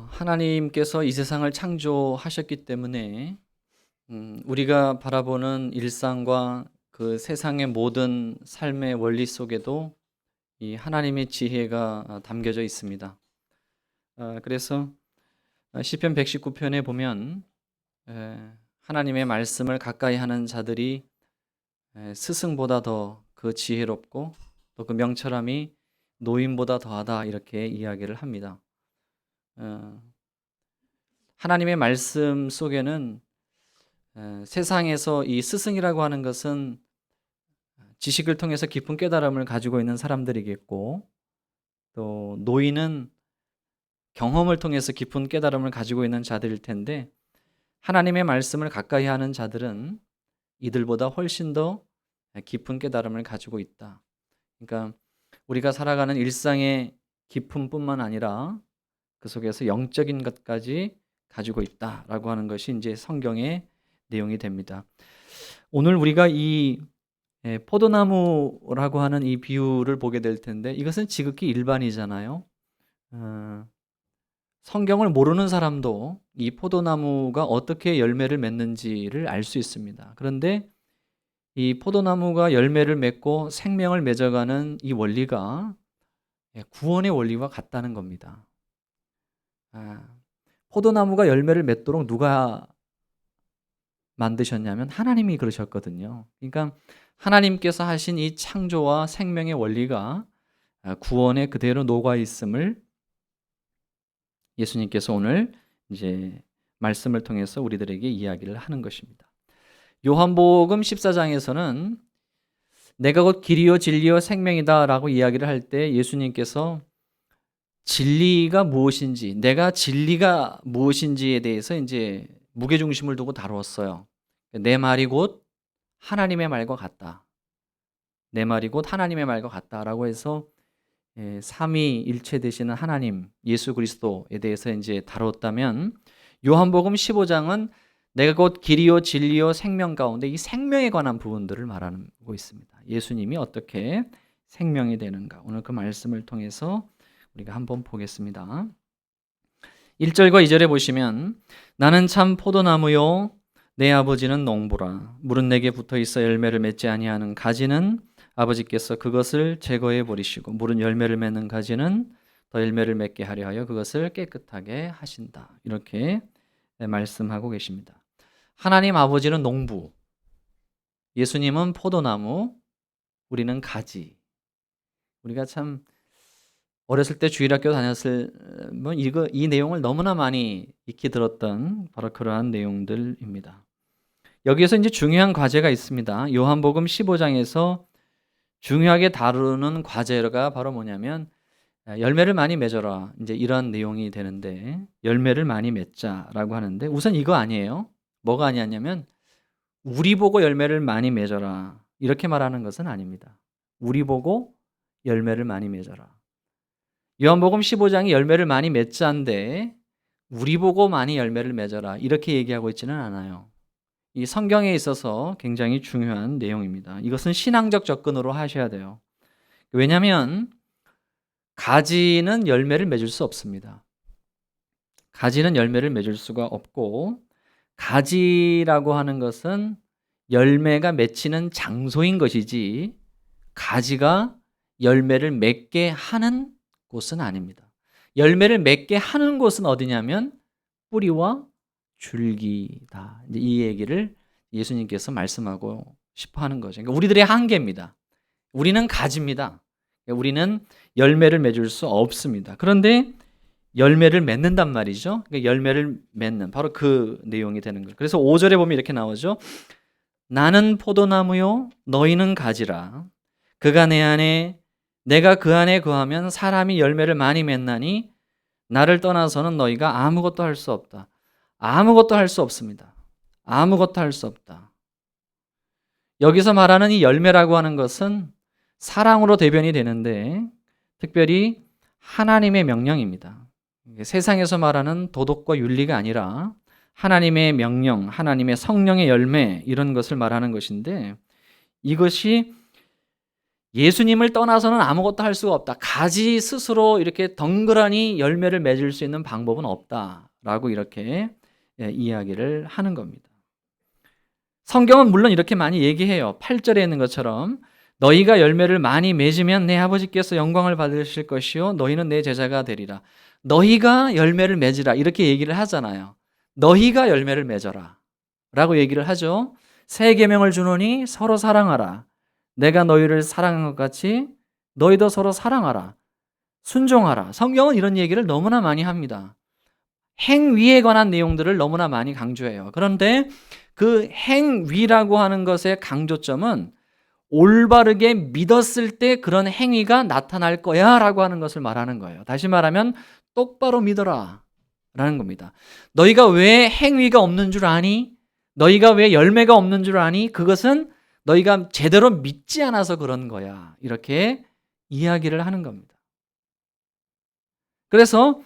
하나님께서 이 세상을 창조하셨기 때문에 우리가 바라보는 일상과 그 세상의 모든 삶의 원리 속에도 이 하나님의 지혜가 담겨져 있습니다. 그래서 시편 119편에 보면 하나님의 말씀을 가까이 하는 자들이 스승보다 더 그 지혜롭고 또 그 명철함이 노인보다 더하다, 이렇게 이야기를 합니다. 어, 하나님의 말씀 속에는 세상에서 이 스승이라고 하는 것은 지식을 통해서 깊은 깨달음을 가지고 있는 사람들이겠고, 또 노인은 경험을 통해서 깊은 깨달음을 가지고 있는 자들일 텐데, 하나님의 말씀을 가까이 하는 자들은 이들보다 훨씬 더 깊은 깨달음을 가지고 있다. 그러니까 우리가 살아가는 일상의 깊음뿐만 아니라 그 속에서 영적인 것까지 가지고 있다라고 하는 것이 이제 성경의 내용이 됩니다. 오늘 우리가 이 포도나무라고 하는 이 비유를 보게 될 텐데, 이것은 지극히 일반이잖아요. 성경을 모르는 사람도 이 포도나무가 어떻게 열매를 맺는지를 알 수 있습니다. 그런데 이 포도나무가 열매를 맺고 생명을 맺어가는 이 원리가 구원의 원리와 같다는 겁니다. 포도나무가 열매를 맺도록 누가 만드셨냐면 하나님이 그러셨거든요. 그러니까 하나님께서 하신 이 창조와 생명의 원리가 구원에 그대로 녹아 있음을 예수님께서 오늘 이제 말씀을 통해서 우리들에게 이야기를 하는 것입니다. 요한복음 14장에서는 내가 곧 길이요 진리요 생명이다라고 이야기를 할 때 예수님께서 진리가 무엇인지, 내가 진리가 무엇인지에 대해서 이제 무게중심을 두고 다루었어요. 내 말이 곧 하나님의 말과 같다. 내 말이 곧 하나님의 말과 같다라고 해서 삼위일체 되시는 하나님, 예수 그리스도에 대해서 이제 다뤘다면, 요한복음 15장은 내가 곧 길이요 진리요 생명 가운데 이 생명에 관한 부분들을 말하고 있습니다. 예수님이 어떻게 생명이 되는가, 오늘 그 말씀을 통해서 우리가 한번 보겠습니다. 1절과 2절에 보시면 나는 참 포도나무요 내 아버지는 농부라. 물은 내게 붙어 있어 열매를 맺지 아니하는 가지는 아버지께서 그것을 제거해 버리시고, 물은 열매를 맺는 가지는 더 열매를 맺게 하려 하여 그것을 깨끗하게 하신다. 이렇게 말씀하고 계십니다. 하나님 아버지는 농부, 예수님은 포도나무, 우리는 가지. 우리가 참 어렸을 때 주일학교 다녔을 이 내용을 너무나 많이 익히 들었던 바로 그러한 내용들입니다. 여기에서 이제 중요한 과제가 있습니다. 요한복음 15장에서 중요하게 다루는 과제가 바로 뭐냐면 열매를 많이 맺어라, 이제 이런 내용이 되는데, 열매를 많이 맺자라고 하는데, 우선 이거 아니에요. 뭐가 아니었냐면 우리 보고 열매를 많이 맺어라, 이렇게 말하는 것은 아닙니다. 우리 보고 열매를 많이 맺어라. 요한복음 15장이 열매를 많이 맺자인데 우리 보고 많이 열매를 맺어라, 이렇게 얘기하고 있지는 않아요. 이 성경에 있어서 굉장히 중요한 내용입니다. 이것은 신앙적 접근으로 하셔야 돼요. 왜냐하면 가지는 열매를 맺을 수 없습니다. 가지는 열매를 맺을 수가 없고, 가지라고 하는 것은 열매가 맺히는 장소인 것이지 가지가 열매를 맺게 하는 곳은 아닙니다. 열매를 맺게 하는 곳은 어디냐면 뿌리와 줄기다. 이제 이 얘기를 예수님께서 말씀하고 싶어 하는 거죠. 그러니까 우리들의 한계입니다. 우리는 가지입니다. 우리는 열매를 맺을 수 없습니다. 그런데 열매를 맺는단 말이죠. 그러니까 열매를 맺는, 바로 그 내용이 되는 거예요. 그래서 5절에 보면 이렇게 나오죠. 나는 포도나무요 너희는 가지라. 그가 내 안에 내가 그 안에 거하면 사람이 열매를 많이 맺나니 나를 떠나서는 너희가 아무것도 할 수 없다. 아무것도 할 수 없습니다. 아무것도 할 수 없다. 여기서 말하는 이 열매라고 하는 것은 사랑으로 대변이 되는데, 특별히 하나님의 명령입니다. 세상에서 말하는 도덕과 윤리가 아니라 하나님의 명령, 하나님의 성령의 열매, 이런 것을 말하는 것인데, 이것이 예수님을 떠나서는 아무것도 할 수가 없다. 가지 스스로 이렇게 덩그러니 열매를 맺을 수 있는 방법은 없다라고 이렇게 이야기를 하는 겁니다. 성경은 물론 이렇게 많이 얘기해요. 8절에 있는 것처럼 너희가 열매를 많이 맺으면 내 아버지께서 영광을 받으실 것이요 너희는 내 제자가 되리라. 너희가 열매를 맺으라 이렇게 얘기를 하잖아요. 너희가 열매를 맺어라 라고 얘기를 하죠. 새 계명을 주노니 서로 사랑하라. 내가 너희를 사랑한 것 같이 너희도 서로 사랑하라. 순종하라. 성경은 이런 얘기를 너무나 많이 합니다. 행위에 관한 내용들을 너무나 많이 강조해요. 그런데 그 행위라고 하는 것의 강조점은 올바르게 믿었을 때 그런 행위가 나타날 거야 라고 하는 것을 말하는 거예요. 다시 말하면 똑바로 믿어라 라는 겁니다. 너희가 왜 행위가 없는 줄 아니? 너희가 왜 열매가 없는 줄 아니? 그것은 너희가 제대로 믿지 않아서 그런 거야. 이렇게 이야기를 하는 겁니다. 그래서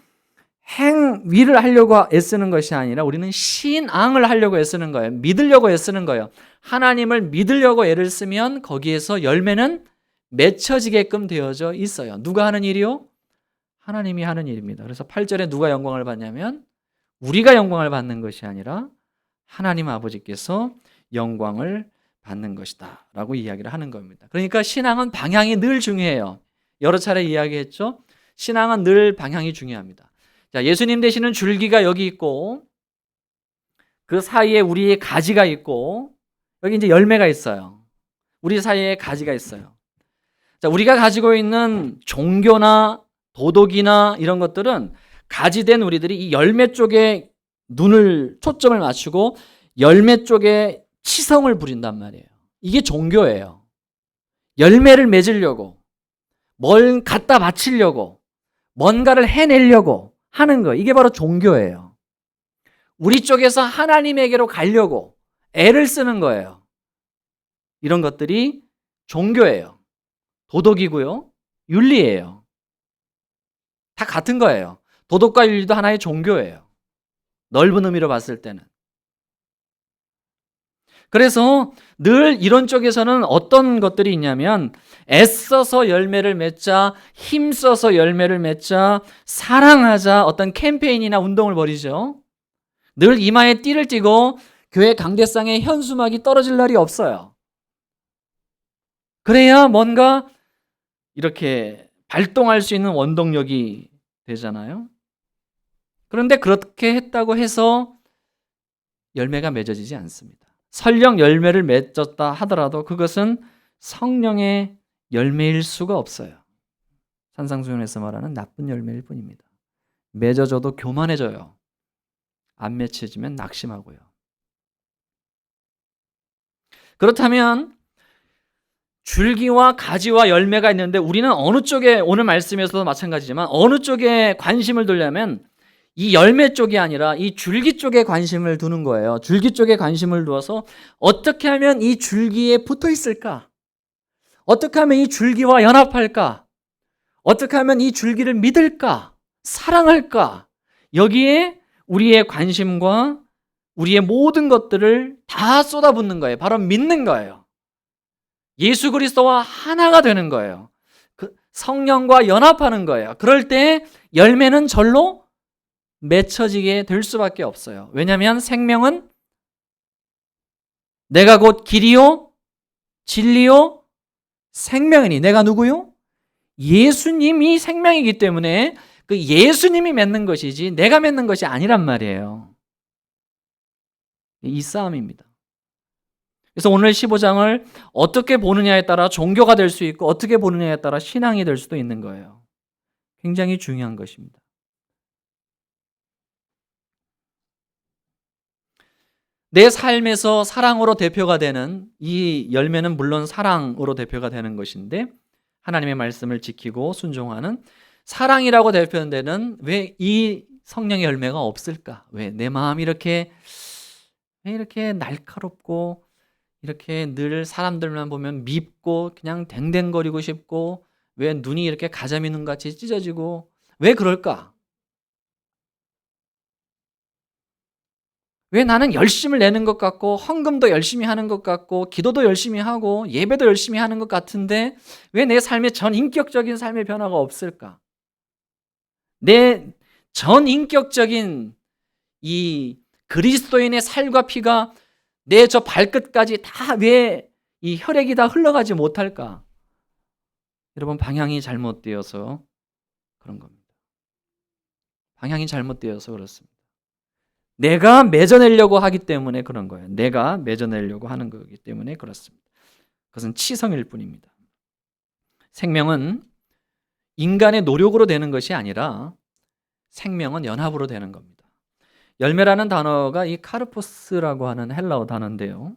행위를 하려고 애쓰는 것이 아니라 우리는 신앙을 하려고 애쓰는 거예요. 믿으려고 애쓰는 거예요. 하나님을 믿으려고 애를 쓰면 거기에서 열매는 맺혀지게끔 되어져 있어요. 누가 하는 일이요? 하나님이 하는 일입니다. 그래서 8절에 누가 영광을 받냐면 우리가 영광을 받는 것이 아니라 하나님 아버지께서 영광을 받는 것이다 라고 이야기를 하는 겁니다. 그러니까 신앙은 방향이 늘 중요해요. 여러 차례 이야기했죠. 신앙은 늘 방향이 중요합니다. 자, 예수님 되시는 줄기가 여기 있고 그 사이에 우리의 가지가 있고 여기 이제 열매가 있어요. 우리 사이에 가지가 있어요. 자, 우리가 가지고 있는 종교나 도덕이나 이런 것들은 가지된 우리들이 이 열매 쪽에 눈을 초점을 맞추고 열매 쪽에 치성을 부린단 말이에요. 이게 종교예요. 열매를 맺으려고 뭘 갖다 바치려고 뭔가를 해내려고 하는 거. 이게 바로 종교예요. 우리 쪽에서 하나님에게로 가려고 애를 쓰는 거예요. 이런 것들이 종교예요. 도덕이고요. 윤리예요. 다 같은 거예요. 도덕과 윤리도 하나의 종교예요. 넓은 의미로 봤을 때는. 그래서 늘 이런 쪽에서는 어떤 것들이 있냐면 애써서 열매를 맺자, 힘써서 열매를 맺자, 사랑하자 어떤 캠페인이나 운동을 벌이죠. 늘 이마에 띠를 띠고 교회 강대상에 현수막이 떨어질 날이 없어요. 그래야 뭔가 이렇게 발동할 수 있는 원동력이 되잖아요. 그런데 그렇게 했다고 해서 열매가 맺어지지 않습니다. 설령 열매를 맺었다 하더라도 그것은 성령의 열매일 수가 없어요. 산상수훈에서 말하는 나쁜 열매일 뿐입니다. 맺어져도 교만해져요. 안 맺혀지면 낙심하고요. 그렇다면 줄기와 가지와 열매가 있는데 우리는 어느 쪽에 오늘 말씀에서도 마찬가지지만 어느 쪽에 관심을 두려면 이 열매 쪽이 아니라 이 줄기 쪽에 관심을 두는 거예요. 줄기 쪽에 관심을 두어서 어떻게 하면 이 줄기에 붙어 있을까? 어떻게 하면 이 줄기와 연합할까? 어떻게 하면 이 줄기를 믿을까? 사랑할까? 여기에 우리의 관심과 우리의 모든 것들을 다 쏟아붓는 거예요. 바로 믿는 거예요. 예수 그리스도와 하나가 되는 거예요. 성령과 연합하는 거예요. 그럴 때 열매는 절로 맺혀지게 될 수밖에 없어요. 왜냐하면 생명은 내가 곧 길이요 진리요 생명이니 내가 누구요? 예수님이 생명이기 때문에 그 예수님이 맺는 것이지 내가 맺는 것이 아니란 말이에요. 이 싸움입니다. 그래서 오늘 15장을 어떻게 보느냐에 따라 종교가 될 수 있고 어떻게 보느냐에 따라 신앙이 될 수도 있는 거예요. 굉장히 중요한 것입니다. 내 삶에서 사랑으로 대표가 되는 이 열매는 물론 사랑으로 대표가 되는 것인데 하나님의 말씀을 지키고 순종하는 사랑이라고 대표되는 왜 이 성령의 열매가 없을까? 왜 내 마음이 왜 이렇게 날카롭고 이렇게 늘 사람들만 보면 밉고 그냥 댕댕거리고 싶고 왜 눈이 이렇게 가자미 눈같이 찢어지고 왜 그럴까? 왜 나는 열심을 내는 것 같고 헌금도 열심히 하는 것 같고 기도도 열심히 하고 예배도 열심히 하는 것 같은데 왜 내 삶에 전인격적인 삶의 변화가 없을까? 내 전인격적인 이 그리스도인의 살과 피가 내 저 발끝까지 다 왜 이 혈액이 다 흘러가지 못할까? 여러분, 방향이 잘못되어서 그런 겁니다. 방향이 잘못되어서 그렇습니다. 내가 맺어내려고 하기 때문에 그런 거예요. 내가 맺어내려고 하는 거기 때문에 그렇습니다. 그것은 치성일 뿐입니다. 생명은 인간의 노력으로 되는 것이 아니라 생명은 연합으로 되는 겁니다. 열매라는 단어가 이 카르포스라고 하는 헬라어 단어인데요.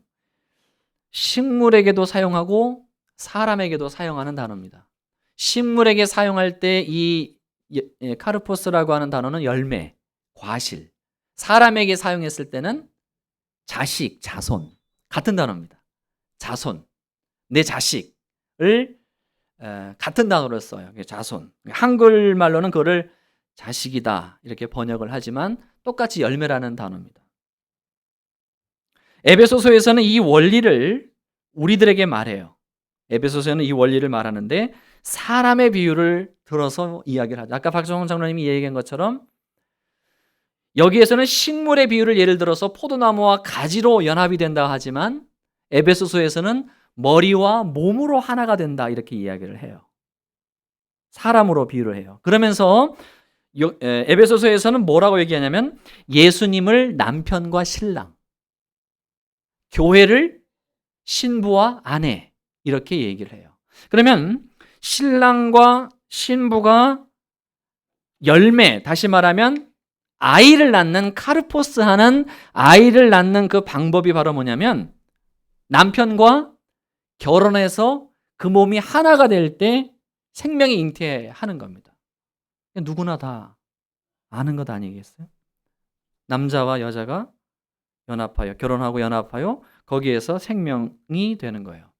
식물에게도 사용하고 사람에게도 사용하는 단어입니다. 식물에게 사용할 때 이 카르포스라고 하는 단어는 열매, 과실. 사람에게 사용했을 때는 자식, 자손. 같은 단어입니다. 자손. 내 자식을 같은 단어로 써요. 자손. 한글말로는 그거를 자식이다 이렇게 번역을 하지만 똑같이 열매라는 단어입니다. 에베소서에서는 이 원리를 우리들에게 말해요. 에베소서에는 이 원리를 말하는데 사람의 비유를 들어서 이야기를 하죠. 아까 박정홍 장로님이 얘기한 것처럼 여기에서는 식물의 비유를 예를 들어서 포도나무와 가지로 연합이 된다 하지만 에베소서에서는 머리와 몸으로 하나가 된다 이렇게 이야기를 해요. 사람으로 비유를 해요. 그러면서 에베소서에서는 뭐라고 얘기하냐면 예수님을 남편과 신랑, 교회를 신부와 아내 이렇게 얘기를 해요. 그러면 신랑과 신부가 열매, 다시 말하면 아이를 낳는 카르포스 하는 아이를 낳는 그 방법이 바로 뭐냐면 남편과 결혼해서 그 몸이 하나가 될 때 생명이 잉태하는 겁니다. 누구나 다 아는 것 아니겠어요? 남자와 여자가 연합하여 결혼하고 연합하여 거기에서 생명이 되는 거예요.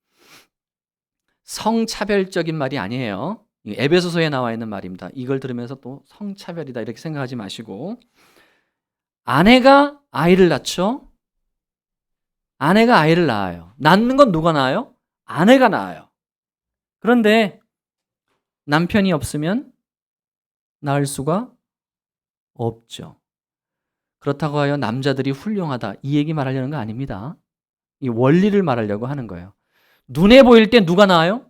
성차별적인 말이 아니에요. 에베소서에 나와 있는 말입니다. 이걸 들으면서 또 성차별이다 이렇게 생각하지 마시고 아내가 아이를 낳죠. 아내가 아이를 낳아요. 낳는 건 누가 낳아요? 아내가 낳아요. 그런데 남편이 없으면 낳을 수가 없죠. 그렇다고 하여 남자들이 훌륭하다 이 얘기 말하려는 거 아닙니다. 이 원리를 말하려고 하는 거예요. 눈에 보일 때 누가 낳아요?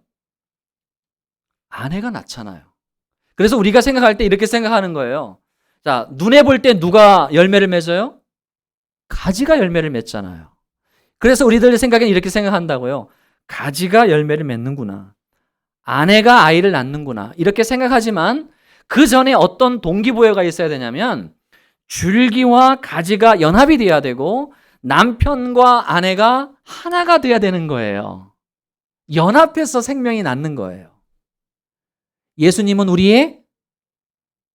아내가 낳잖아요. 그래서 우리가 생각할 때 이렇게 생각하는 거예요. 자, 눈에 볼 때 누가 열매를 맺어요? 가지가 열매를 맺잖아요. 그래서 우리들 생각엔 이렇게 생각한다고요. 가지가 열매를 맺는구나. 아내가 아이를 낳는구나. 이렇게 생각하지만 그 전에 어떤 동기부여가 있어야 되냐면 줄기와 가지가 연합이 돼야 되고 남편과 아내가 하나가 돼야 되는 거예요. 연합해서 생명이 낳는 거예요. 예수님은 우리의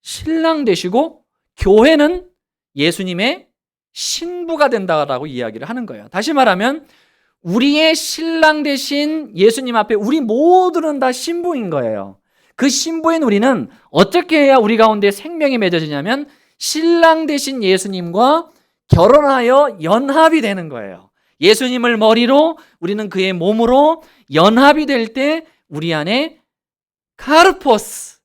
신랑 되시고 교회는 예수님의 신부가 된다라고 이야기를 하는 거예요. 다시 말하면 우리의 신랑 되신 예수님 앞에 우리 모두는 다 신부인 거예요. 그 신부인 우리는 어떻게 해야 우리 가운데 생명이 맺어지냐면 신랑 되신 예수님과 결혼하여 연합이 되는 거예요. 예수님을 머리로 우리는 그의 몸으로 연합이 될 때 우리 안에 카르포스,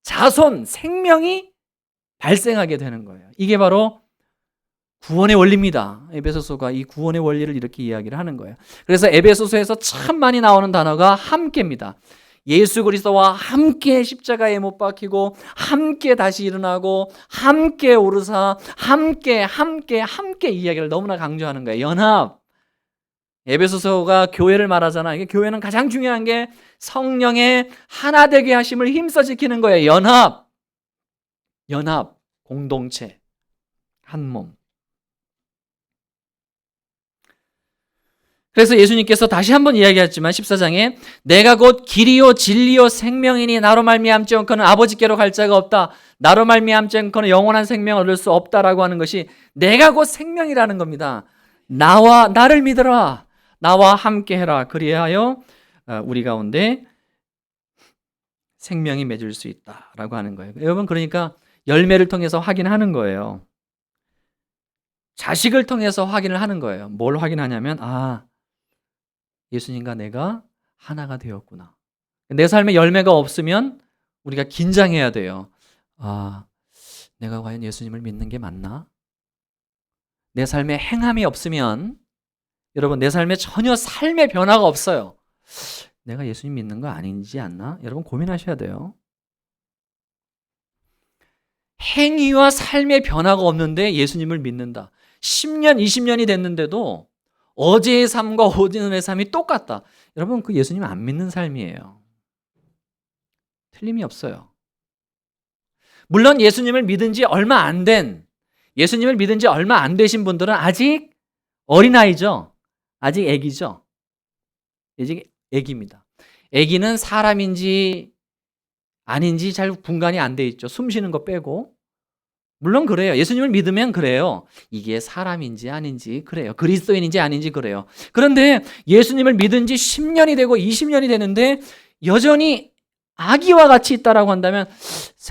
자손, 생명이 발생하게 되는 거예요. 이게 바로 구원의 원리입니다. 에베소서가 이 구원의 원리를 이렇게 이야기를 하는 거예요. 그래서 에베소서에서 참 많이 나오는 단어가 함께입니다. 예수 그리스도와 함께 십자가에 못 박히고 함께 다시 일어나고 함께 오르사 함께 이야기를 너무나 강조하는 거예요. 연합. 에베소서가 교회를 말하잖아요. 이게 교회는 가장 중요한 게 성령의 하나 되게 하심을 힘써 지키는 거예요. 연합, 공동체, 한 몸. 그래서 예수님께서 다시 한번 이야기했지만 14장에 내가 곧 길이요 진리요 생명이니 나로 말미암지 않고는 아버지께로 갈 자가 없다. 나로 말미암지 않고는 영원한 생명을 얻을 수 없다라고 하는 것이 내가 곧 생명이라는 겁니다. 나를 믿어라. 나와 함께 해라. 그리하여 우리 가운데 생명이 맺을 수 있다라고 하는 거예요. 여러분, 그러니까 열매를 통해서 확인하는 거예요. 자식을 통해서 확인을 하는 거예요. 뭘 확인하냐면 예수님과 내가 하나가 되었구나. 내 삶에 열매가 없으면 우리가 긴장해야 돼요. 내가 과연 예수님을 믿는 게 맞나? 내 삶에 행함이 없으면, 여러분, 내 삶에 전혀 삶의 변화가 없어요. 내가 예수님 믿는 거 아닌지 않나? 여러분 고민하셔야 돼요. 행위와 삶의 변화가 없는데 예수님을 믿는다. 10년, 20년이 됐는데도 어제의 삶과 오늘의 삶이 똑같다. 여러분, 그 예수님 안 믿는 삶이에요. 틀림이 없어요. 물론 예수님을 믿은 지 얼마 안 된, 예수님을 믿은 지 얼마 안 되신 분들은 아직 어린아이죠. 아직 애기죠. 아직 애기입니다. 애기는 사람인지 아닌지 잘 분간이 안 돼 있죠. 숨 쉬는 거 빼고. 물론 그래요. 예수님을 믿으면 그래요. 이게 사람인지 아닌지 그래요. 그리스도인인지 아닌지 그래요. 그런데 예수님을 믿은 지 10년이 되고 20년이 되는데 여전히 아기와 같이 있다라고 한다면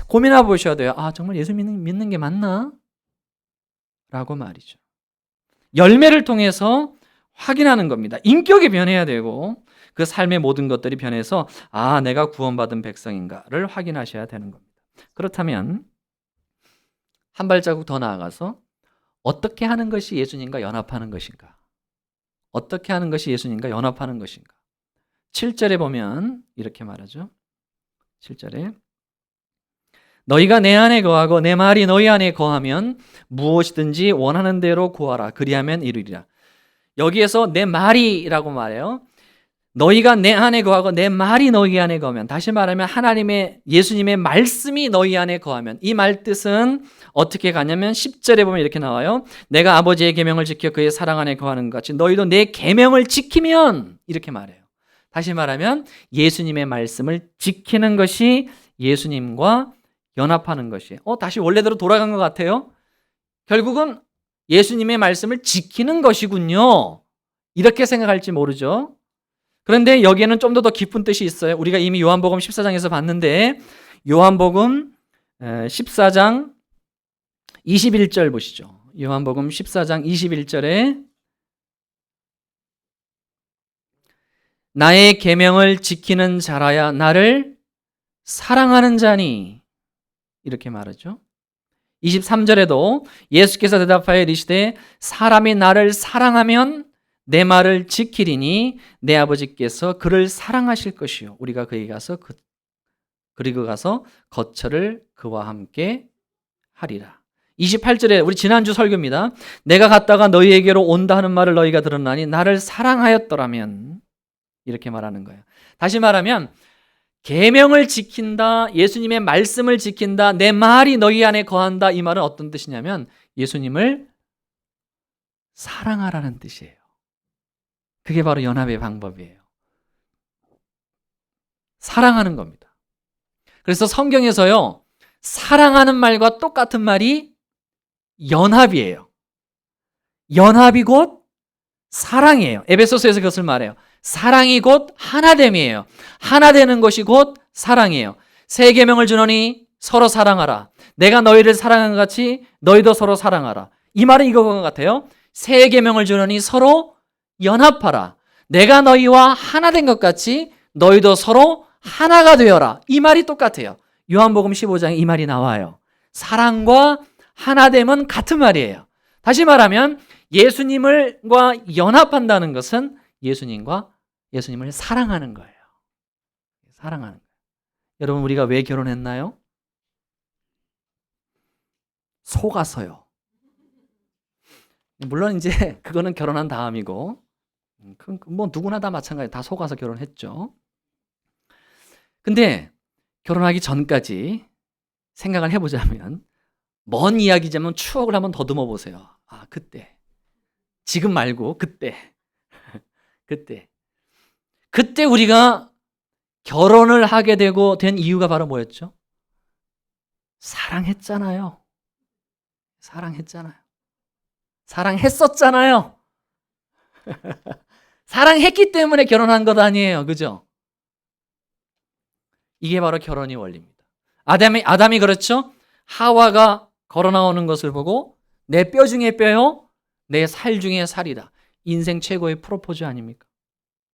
고민해 보셔야 돼요. 정말 예수 믿는 게 맞나? 라고 말이죠. 열매를 통해서 확인하는 겁니다. 인격이 변해야 되고 그 삶의 모든 것들이 변해서 내가 구원받은 백성인가를 확인하셔야 되는 겁니다. 그렇다면 한 발자국 더 나아가서 어떻게 하는 것이 예수님과 연합하는 것인가? 어떻게 하는 것이 예수님과 연합하는 것인가? 7절에 보면 이렇게 말하죠. 7절에 너희가 내 안에 거하고 내 말이 너희 안에 거하면 무엇이든지 원하는 대로 구하라. 그리하면 이루리라. 여기에서 내 말이라고 말해요. 너희가 내 안에 거하고 내 말이 너희 안에 거하면, 다시 말하면 하나님의 예수님의 말씀이 너희 안에 거하면, 이 말 뜻은 어떻게 가냐면 10절에 보면 이렇게 나와요. 내가 아버지의 계명을 지켜 그의 사랑 안에 거하는 것 같이 너희도 내 계명을 지키면, 이렇게 말해요. 다시 말하면 예수님의 말씀을 지키는 것이 예수님과 연합하는 것이에요. 다시 원래대로 돌아간 것 같아요. 결국은 예수님의 말씀을 지키는 것이군요. 이렇게 생각할지 모르죠. 그런데 여기에는 좀 더 깊은 뜻이 있어요. 우리가 이미 요한복음 14장에서 봤는데 요한복음 14장 21절 보시죠. 요한복음 14장 21절에 나의 계명을 지키는 자라야 나를 사랑하는 자니, 이렇게 말하죠. 23절에도 예수께서 대답하여 이르시되 사람이 나를 사랑하면 내 말을 지키리니 내 아버지께서 그를 사랑하실 것이요 우리가 그에게 가서 그리고 가서 거처를 그와 함께 하리라. 28절에 우리 지난주 설교입니다. 내가 갔다가 너희에게로 온다 하는 말을 너희가 들었나니 나를 사랑하였더라면, 이렇게 말하는 거예요. 다시 말하면 계명을 지킨다, 예수님의 말씀을 지킨다, 내 말이 너희 안에 거한다, 이 말은 어떤 뜻이냐면 예수님을 사랑하라는 뜻이에요. 그게 바로 연합의 방법이에요. 사랑하는 겁니다. 그래서 성경에서요, 사랑하는 말과 똑같은 말이 연합이에요. 연합이 곧 사랑이에요. 에베소서에서 그것을 말해요. 사랑이 곧 하나됨이에요. 하나 되는 것이 곧 사랑이에요. 새 계명을 주노니 서로 사랑하라. 내가 너희를 사랑한 것 같이 너희도 서로 사랑하라. 이 말은 이거인 것 같아요. 새 계명을 주노니 서로 연합하라. 내가 너희와 하나 된 것 같이 너희도 서로 하나가 되어라. 이 말이 똑같아요. 요한복음 15장에 이 말이 나와요. 사랑과 하나됨은 같은 말이에요. 다시 말하면 예수님과 연합한다는 것은 예수님을 사랑하는 거예요. 사랑하는 거예요. 여러분, 우리가 왜 결혼했나요? 속아서요. 물론 이제 그거는 결혼한 다음이고, 뭐 누구나 다 마찬가지, 다 속아서 결혼했죠. 근데 결혼하기 전까지 생각을 해보자면, 먼 이야기지만 추억을 한번 더듬어 보세요. 그때, 지금 말고 그때 우리가 결혼을 하게 되고 된 이유가 바로 뭐였죠? 사랑했잖아요. 사랑했었잖아요. 사랑했기 때문에 결혼한 것 아니에요. 그죠? 이게 바로 결혼의 원리입니다. 아담이 그렇죠? 하와가 걸어 나오는 것을 보고 내 뼈 중에 뼈요, 내 살 중에 살이다. 인생 최고의 프로포즈 아닙니까?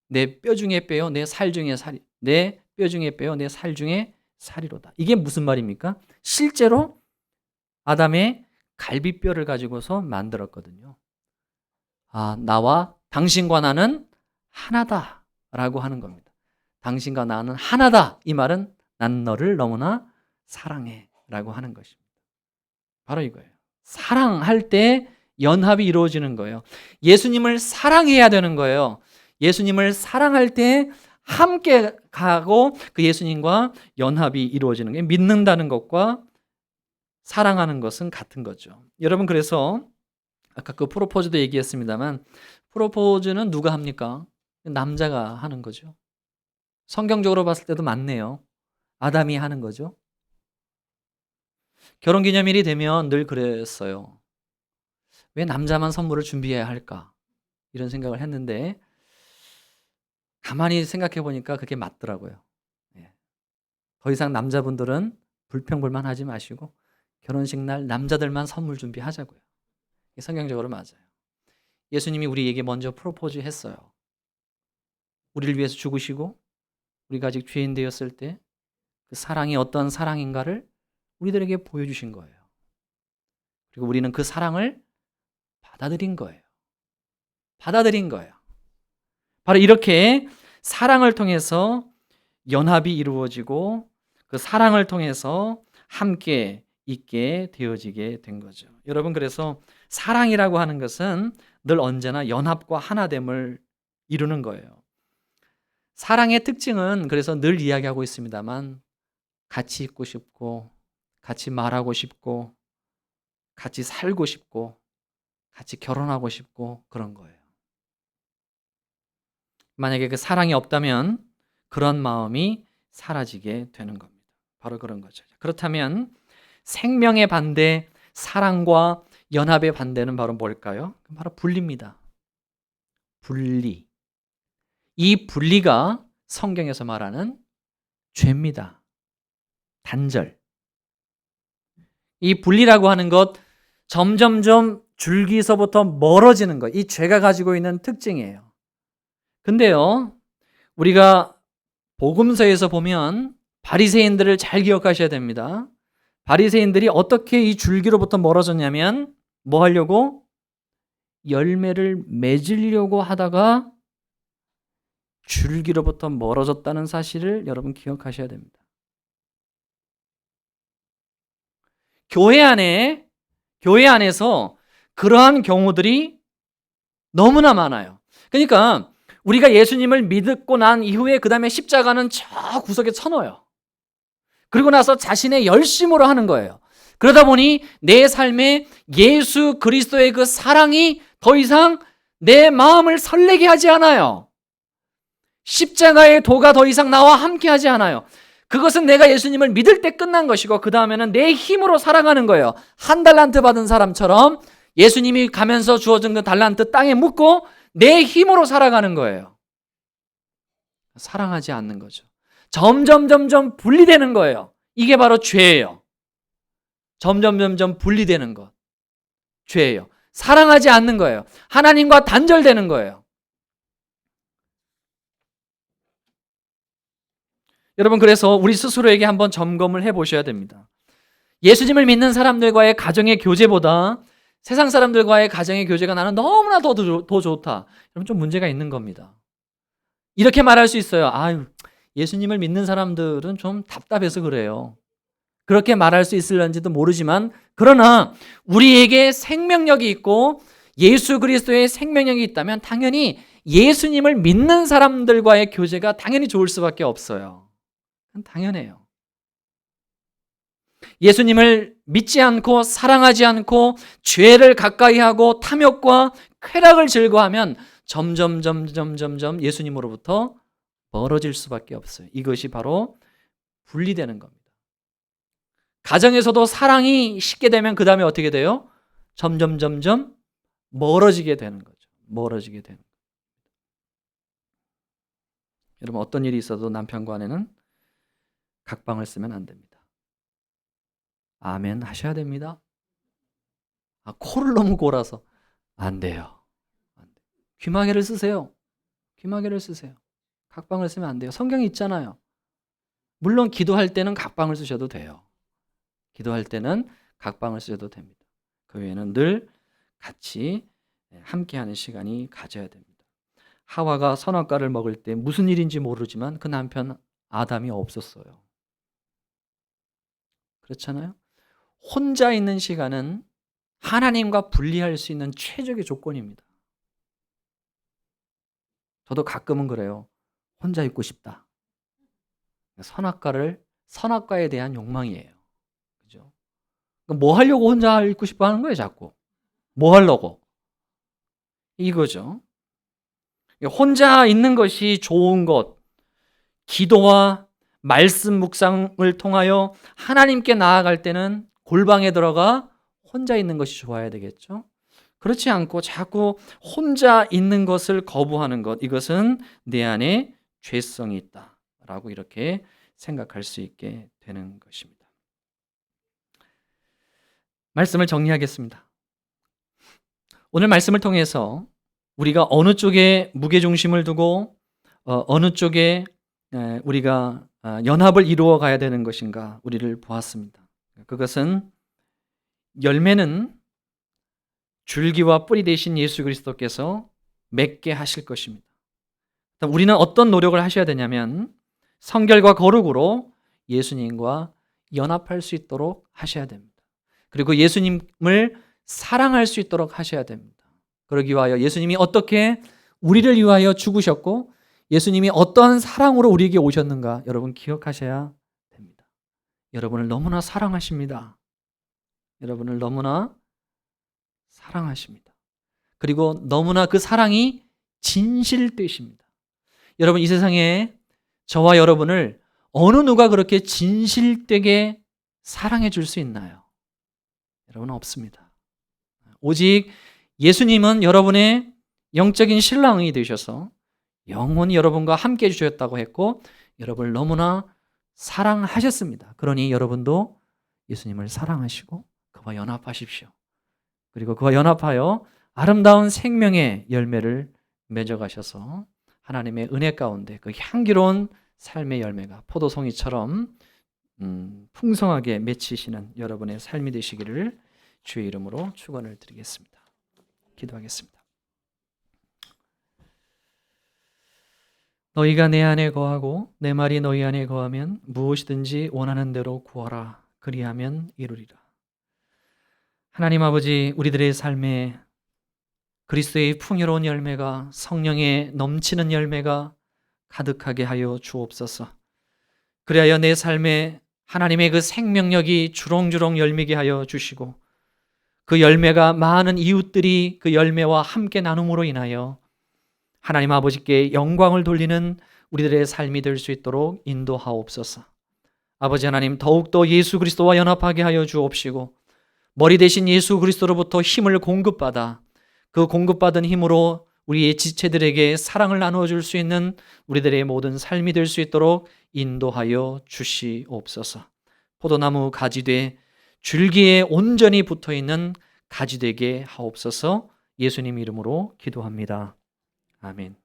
내 뼈 중에 뼈요, 내 살 중에 살이. 내 뼈 중에 뼈요, 내 살 중에 살이로다. 이게 무슨 말입니까? 실제로 아담의 갈비뼈를 가지고서 만들었거든요. 아, 나와 당신과 나는 하나다 라고 하는 겁니다. 당신과 나는 하나다. 이 말은 난 너를 너무나 사랑해 라고 하는 것입니다. 바로 이거예요. 사랑할 때 연합이 이루어지는 거예요. 예수님을 사랑해야 되는 거예요. 예수님을 사랑할 때 함께 가고 그 예수님과 연합이 이루어지는 게, 믿는다는 것과 사랑하는 것은 같은 거죠. 여러분, 그래서 아까 그 프로포즈도 얘기했습니다만, 프로포즈는 누가 합니까? 남자가 하는 거죠. 성경적으로 봤을 때도 맞네요. 아담이 하는 거죠. 결혼기념일이 되면 늘 그랬어요. 왜 남자만 선물을 준비해야 할까? 이런 생각을 했는데 가만히 생각해 보니까 그게 맞더라고요. 예. 더 이상 남자분들은 불평불만 하지 마시고 결혼식 날 남자들만 선물 준비하자고요. 이게 성경적으로 맞아요. 예수님이 우리에게 먼저 프로포즈 했어요. 우리를 위해서 죽으시고 우리가 아직 죄인 되었을 때 그 사랑이 어떤 사랑인가를 우리들에게 보여주신 거예요. 그리고 우리는 그 사랑을 받아들인 거예요. 받아들인 거예요. 바로 이렇게 사랑을 통해서 연합이 이루어지고 그 사랑을 통해서 함께 있게 되어지게 된 거죠. 여러분, 그래서 사랑이라고 하는 것은 늘 언제나 연합과 하나됨을 이루는 거예요. 사랑의 특징은 그래서 늘 이야기하고 있습니다만 같이 있고 싶고 같이 말하고 싶고 같이 살고 싶고 같이 결혼하고 싶고 그런 거예요. 만약에 그 사랑이 없다면 그런 마음이 사라지게 되는 겁니다. 바로 그런 거죠. 그렇다면 생명의 반대, 사랑과 연합의 반대는 바로 뭘까요? 바로 분리입니다. 분리. 이 분리가 성경에서 말하는 죄입니다. 단절. 이 분리라고 하는 것, 점점점 줄기서부터 멀어지는 것, 이 죄가 가지고 있는 특징이에요. 근데요, 우리가 복음서에서 보면 바리새인들을 잘 기억하셔야 됩니다. 바리새인들이 어떻게 이 줄기로부터 멀어졌냐면 뭐 하려고? 열매를 맺으려고 하다가 줄기로부터 멀어졌다는 사실을 여러분 기억하셔야 됩니다. 교회 안에서 그러한 경우들이 너무나 많아요. 그러니까 우리가 예수님을 믿고 난 이후에 그 다음에 십자가는 저 구석에 쳐넣어요. 그리고 나서 자신의 열심으로 하는 거예요. 그러다 보니 내 삶에 예수 그리스도의 그 사랑이 더 이상 내 마음을 설레게 하지 않아요. 십자가의 도가 더 이상 나와 함께 하지 않아요. 그것은 내가 예수님을 믿을 때 끝난 것이고 그 다음에는 내 힘으로 살아가는 거예요. 한 달란트 받은 사람처럼 예수님이 가면서 주어진 그 달란트 땅에 묻고 내 힘으로 살아가는 거예요. 사랑하지 않는 거죠. 점점 분리되는 거예요. 이게 바로 죄예요. 점점 분리되는 것. 죄예요. 사랑하지 않는 거예요. 하나님과 단절되는 거예요. 여러분, 그래서 우리 스스로에게 한번 점검을 해보셔야 됩니다. 예수님을 믿는 사람들과의 가정의 교제보다 세상 사람들과의 가정의 교제가 나는 너무나 더 좋다. 여러분, 좀 문제가 있는 겁니다. 이렇게 말할 수 있어요. 아유, 예수님을 믿는 사람들은 좀 답답해서 그래요. 그렇게 말할 수 있을런지도 모르지만, 그러나 우리에게 생명력이 있고 예수 그리스도의 생명력이 있다면 당연히 예수님을 믿는 사람들과의 교제가 당연히 좋을 수밖에 없어요. 당연해요. 예수님을 믿지 않고 사랑하지 않고 죄를 가까이 하고 탐욕과 쾌락을 즐거워하면 점점 예수님으로부터 멀어질 수밖에 없어요. 이것이 바로 분리되는 겁니다. 가정에서도 사랑이 식게 되면 그 다음에 어떻게 돼요? 점점 멀어지게 되는 거죠. 멀어지게 되는 거죠. 여러분, 어떤 일이 있어도 남편과 아내는 각방을 쓰면 안 됩니다. 아멘 하셔야 됩니다. 코를 너무 골아서 안 돼요. 귀마개를 쓰세요. 귀마개를 쓰세요. 각방을 쓰면 안 돼요. 성경에 있잖아요. 물론 기도할 때는 각방을 쓰셔도 돼요. 기도할 때는 각방을 쓰셔도 됩니다. 그 외에는 늘 같이 함께하는 시간이 가져야 됩니다. 하와가 선악과를 먹을 때 무슨 일인지 모르지만 그 남편 아담이 없었어요. 그렇잖아요. 혼자 있는 시간은 하나님과 분리할 수 있는 최적의 조건입니다. 저도 가끔은 그래요. 혼자 있고 싶다. 선악과에 대한 욕망이에요. 그죠? 뭐 하려고 혼자 있고 싶어 하는 거예요, 자꾸. 뭐 하려고? 이거죠. 혼자 있는 것이 좋은 것, 기도와 말씀 묵상을 통하여 하나님께 나아갈 때는 골방에 들어가 혼자 있는 것이 좋아야 되겠죠. 그렇지 않고 자꾸 혼자 있는 것을 거부하는 것, 이것은 내 안에 죄성이 있다라고 이렇게 생각할 수 있게 되는 것입니다. 말씀을 정리하겠습니다. 오늘 말씀을 통해서 우리가 어느 쪽에 무게중심을 두고 어느 쪽에 우리가 연합을 이루어 가야 되는 것인가 우리를 보았습니다. 그것은 열매는 줄기와 뿌리 되신 예수 그리스도께서 맺게 하실 것입니다. 우리는 어떤 노력을 하셔야 되냐면 성결과 거룩으로 예수님과 연합할 수 있도록 하셔야 됩니다. 그리고 예수님을 사랑할 수 있도록 하셔야 됩니다. 그러기 위하여 예수님이 어떻게 우리를 위하여 죽으셨고 예수님이 어떠한 사랑으로 우리에게 오셨는가 여러분 기억하셔야 됩니다. 여러분을 너무나 사랑하십니다. 여러분을 너무나 사랑하십니다. 그리고 너무나 그 사랑이 진실되십니다. 여러분 이 세상에 저와 여러분을 어느 누가 그렇게 진실되게 사랑해 줄 수 있나요? 여러분은 없습니다. 오직 예수님은 여러분의 영적인 신랑이 되셔서 영원히 여러분과 함께 해주셨다고 했고 여러분을 너무나 사랑하셨습니다. 그러니 여러분도 예수님을 사랑하시고 그와 연합하십시오. 그리고 그와 연합하여 아름다운 생명의 열매를 맺어가셔서 하나님의 은혜 가운데 그 향기로운 삶의 열매가 포도송이처럼 풍성하게 맺히시는 여러분의 삶이 되시기를 주의 이름으로 축원을 드리겠습니다. 기도하겠습니다. 너희가 내 안에 거하고 내 말이 너희 안에 거하면 무엇이든지 원하는 대로 구하라. 그리하면 이루리라. 하나님 아버지, 우리들의 삶에 그리스도의 풍요로운 열매가, 성령의 넘치는 열매가 가득하게 하여 주옵소서. 그리하여 내 삶에 하나님의 그 생명력이 주렁주렁 열매게 하여 주시고 그 열매가 많은 이웃들이 그 열매와 함께 나눔으로 인하여 하나님 아버지께 영광을 돌리는 우리들의 삶이 될 수 있도록 인도하옵소서. 아버지 하나님, 더욱더 예수 그리스도와 연합하게 하여 주옵시고 머리 대신 예수 그리스도로부터 힘을 공급받아 그 공급받은 힘으로 우리의 지체들에게 사랑을 나누어 줄 수 있는 우리들의 모든 삶이 될 수 있도록 인도하여 주시옵소서. 포도나무 가지되 줄기에 온전히 붙어있는 가지 되게 하옵소서. 예수님 이름으로 기도합니다. 아멘.